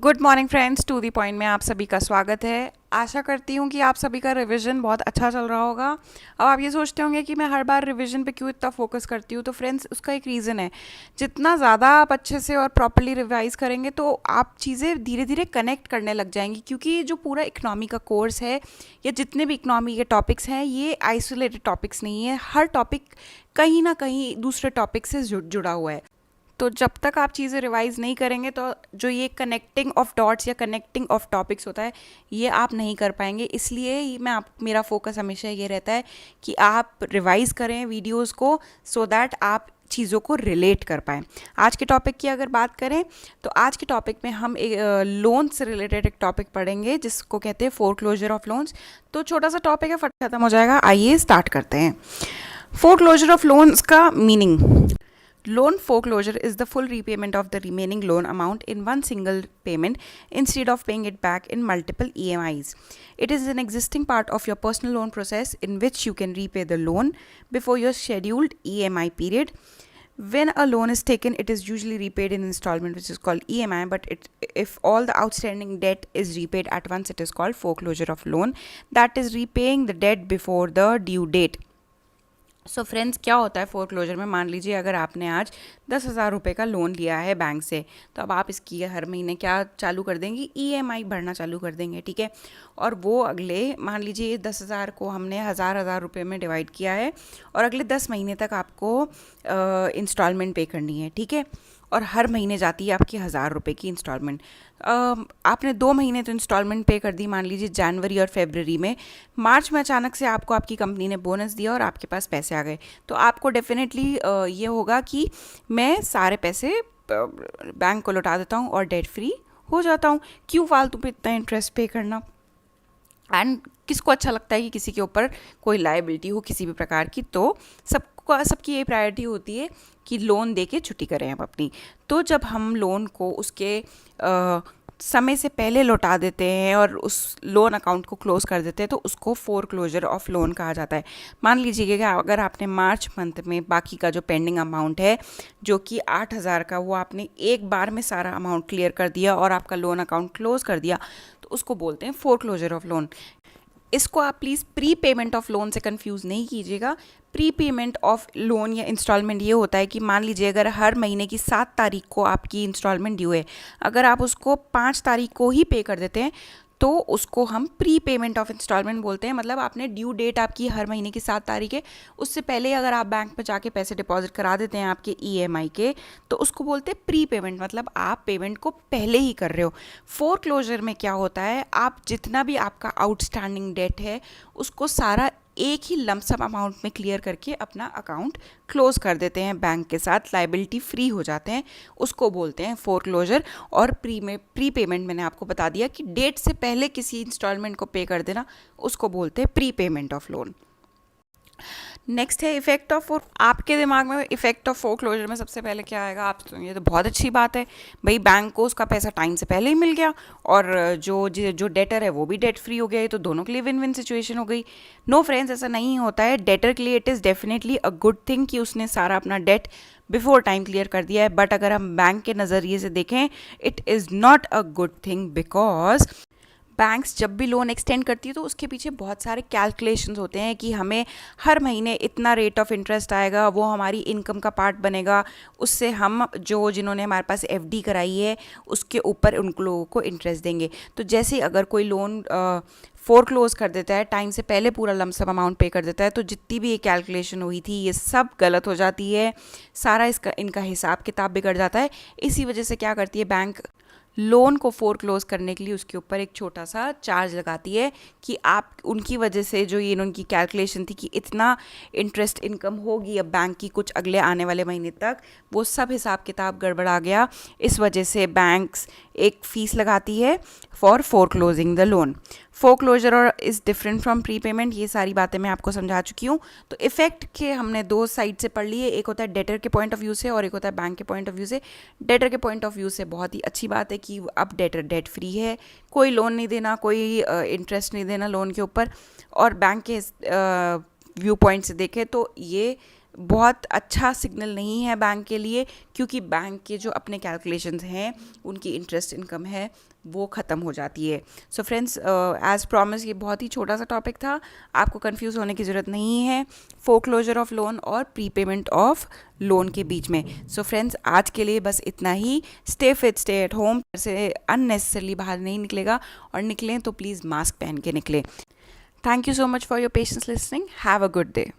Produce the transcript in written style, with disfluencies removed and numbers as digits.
Good morning friends, to the point में आप सभी का स्वागत है। आशा करती हूँ कि आप सभी का रिवीजन बहुत अच्छा चल रहा होगा। अब आप ये सोचते होंगे कि मैं हर बार रिवीजन पे क्यों इतना फोकस करती हूँ। तो फ्रेंड्स, उसका एक रीज़न है। जितना ज़्यादा आप अच्छे से और प्रॉपरली रिवाइज करेंगे तो आप चीज़ें धीरे धीरे कनेक्ट करने लग जाएंगी, क्योंकि जो पूरा इकोनॉमी का कोर्स है या जितने भी इकोनॉमी के टॉपिक्स हैं, ये आइसोलेटेड टॉपिक्स नहीं है। हर टॉपिक कहीं ना कहीं दूसरे टॉपिक से जुड़ा हुआ है। तो जब तक आप चीज़ें रिवाइज नहीं करेंगे तो जो ये कनेक्टिंग ऑफ डॉट्स या कनेक्टिंग ऑफ टॉपिक्स होता है, ये आप नहीं कर पाएंगे। इसलिए मेरा फोकस हमेशा ये रहता है कि आप रिवाइज करें वीडियोस को, सो दैट आप चीज़ों को रिलेट कर पाएँ। आज के टॉपिक की अगर बात करें तो आज के टॉपिक में हम एक लोन से रिलेटेड एक टॉपिक पढ़ेंगे जिसको कहते हैं फोरक्लोजर ऑफ लोन्स। तो छोटा सा टॉपिक है, फट खत्म हो जाएगा। आइए स्टार्ट करते हैं। फोरक्लोजर ऑफ लोन्स का meaning. Loan foreclosure is the full repayment of the remaining loan amount in one single payment instead of paying it back in multiple EMIs. It is an existing part of your personal loan process in which you can repay the loan before your scheduled EMI period. When a loan is taken, it is usually repaid in installment, which is called EMI, but if all the outstanding debt is repaid at once, it is called foreclosure of loan. That is repaying the debt before the due date. So friends, क्या होता है foreclosure में? मान लीजिए अगर आपने आज 10,000 रुपये का लोन लिया है बैंक से, तो अब आप इसकी हर महीने क्या चालू कर देंगी? EMI भरना चालू कर देंगे, ठीक है। और वो अगले, मान लीजिए 10,000 को हमने हज़ार रुपये में डिवाइड किया है और अगले 10 महीने तक आपको इंस्टॉलमेंट पे करनी है, ठीक है। और हर महीने जाती है आपकी 1,000 रुपये की इंस्टॉलमेंट। आपने 2 महीने तो इंस्टॉलमेंट पे कर दी, मान लीजिए जनवरी और फरवरी में। मार्च में अचानक से आपको आपकी कंपनी ने बोनस दिया और आपके पास पैसे आ गए, तो आपको डेफिनेटली ये होगा कि मैं सारे पैसे बैंक को लौटा देता हूँ और डेट फ्री हो जाता हूँ। क्यों फालतू पे इतना इंटरेस्ट पे करना? एंड किसको अच्छा लगता है कि किसी के ऊपर कोई लायबिलिटी हो किसी भी प्रकार की? तो सबकी ये प्रायोरिटी होती है कि लोन दे के छुट्टी करें हम अपनी। तो जब हम लोन को उसके समय से पहले लौटा देते हैं और उस लोन अकाउंट को क्लोज कर देते हैं, तो उसको फोरक्लोजर ऑफ लोन कहा जाता है। मान लीजिए कि अगर आपने मार्च मंथ में बाकी का जो पेंडिंग अमाउंट है, जो कि 8,000 का, वो आपने एक बार में सारा अमाउंट क्लियर कर दिया और आपका लोन अकाउंट क्लोज कर दिया, तो उसको बोलते हैं फोरक्लोजर ऑफ लोन। इसको आप please pre payment of loan से कंफ्यूज नहीं कीजिएगा। प्री पेमेंट ऑफ लोन या इंस्टॉलमेंट ये होता है कि मान लीजिए अगर हर महीने की 7 तारीख को आपकी इंस्टॉलमेंट ड्यू है, अगर आप उसको 5 तारीख को ही पे कर देते हैं तो उसको हम प्री पेमेंट ऑफ इंस्टॉलमेंट बोलते हैं। मतलब आपने ड्यू डेट आपकी हर महीने की 7 तारीख है, उससे पहले अगर आप बैंक में जाके पैसे डिपॉजिट करा देते हैं आपके EMI के, तो उसको बोलते हैं प्री पेमेंट। मतलब आप पेमेंट को पहले ही कर रहे हो। फोरक्लोजर में क्या होता है, आप जितना भी आपका आउटस्टैंडिंग डेट है उसको सारा एक ही लमसम अमाउंट में क्लियर करके अपना अकाउंट क्लोज कर देते हैं बैंक के साथ, लायबिलिटी फ्री हो जाते हैं। उसको बोलते हैं फोरक्लोजर। और प्री पेमेंट मैंने आपको बता दिया कि डेट से पहले किसी इंस्टॉलमेंट को पे कर देना, उसको बोलते हैं pre payment of loan. Next है इफेक्ट ऑफ फोर। आपके दिमाग में इफेक्ट ऑफ फोरक्लोजर में सबसे पहले क्या आएगा? आप ये तो बहुत अच्छी बात है भाई, बैंक को उसका पैसा टाइम से पहले ही मिल गया और जो डेटर है वो भी डेट फ्री हो गया। ये तो दोनों के लिए विन विन सिचुएशन हो गई। नो फ्रेंड्स, ऐसा नहीं होता है। डेटर के लिए it is definitely a good thing कि उसने सारा अपना डेट बिफोर टाइम क्लियर कर दिया है, बट अगर हम बैंक के नज़रिए से देखें, it is not a good thing, because banks जब भी लोन एक्सटेंड करती है तो उसके पीछे बहुत सारे कैलकुलेशंस होते हैं कि हमें हर महीने इतना रेट ऑफ इंटरेस्ट आएगा, वो हमारी इनकम का पार्ट बनेगा, उससे हम जिन्होंने हमारे पास FD कराई है उसके ऊपर उन लोगों को इंटरेस्ट देंगे। तो जैसे अगर कोई लोन फोरक्लोज कर देता है, टाइम से पहले पूरा लमसम अमाउंट पे कर देता है, तो जितनी भी ये कैलकुलेशन हुई थी ये सब गलत हो जाती है। सारा इनका हिसाब किताब बिगड़ जाता है। इसी वजह से क्या करती है बैंक, लोन को फोरक्लोज करने के लिए उसके ऊपर एक छोटा सा चार्ज लगाती है कि आप उनकी वजह से जो ये उनकी कैलकुलेशन थी कि इतना इंटरेस्ट इनकम होगी अब बैंक की कुछ अगले आने वाले महीने तक, वो सब हिसाब किताब गड़बड़ा गया। इस वजह से बैंक्स एक फ़ीस लगाती है फॉर फोरक्लोजिंग द लोन। फोरक्लोजर और is different from pre payment. ये सारी बातें मैं आपको समझा चुकी हूँ। तो इफ़ेक्ट के हमने 2 साइड से पढ़ लिए, एक होता है डेटर के पॉइंट ऑफ व्यू से और एक होता है बैंक के पॉइंट ऑफ व्यू से। डेटर के पॉइंट ऑफ व्यू से बहुत ही अच्छी बात है कि अब डेटर डेट फ्री है, कोई लोन नहीं देना, कोई इंटरेस्ट नहीं देना लोन के ऊपर। और बैंक के व्यू पॉइंट से देखें तो ये बहुत अच्छा सिग्नल नहीं है बैंक के लिए, क्योंकि बैंक के जो अपने कैलकुलेशंस हैं, उनकी इंटरेस्ट इनकम है वो ख़त्म हो जाती है। सो फ्रेंड्स, एज प्रॉमिस ये बहुत ही छोटा सा टॉपिक था, आपको कंफ्यूज होने की ज़रूरत नहीं है फोरक्लोजर ऑफ लोन और प्रीपेमेंट ऑफ लोन के बीच में। सो फ्रेंड्स, आज के लिए बस इतना ही। Stay fit, stay at home, से अननेसेसरली बाहर नहीं निकलेगा, और निकलें तो प्लीज़ मास्क पहन के निकलें। Thank you so much for your patience listening. Have a good day.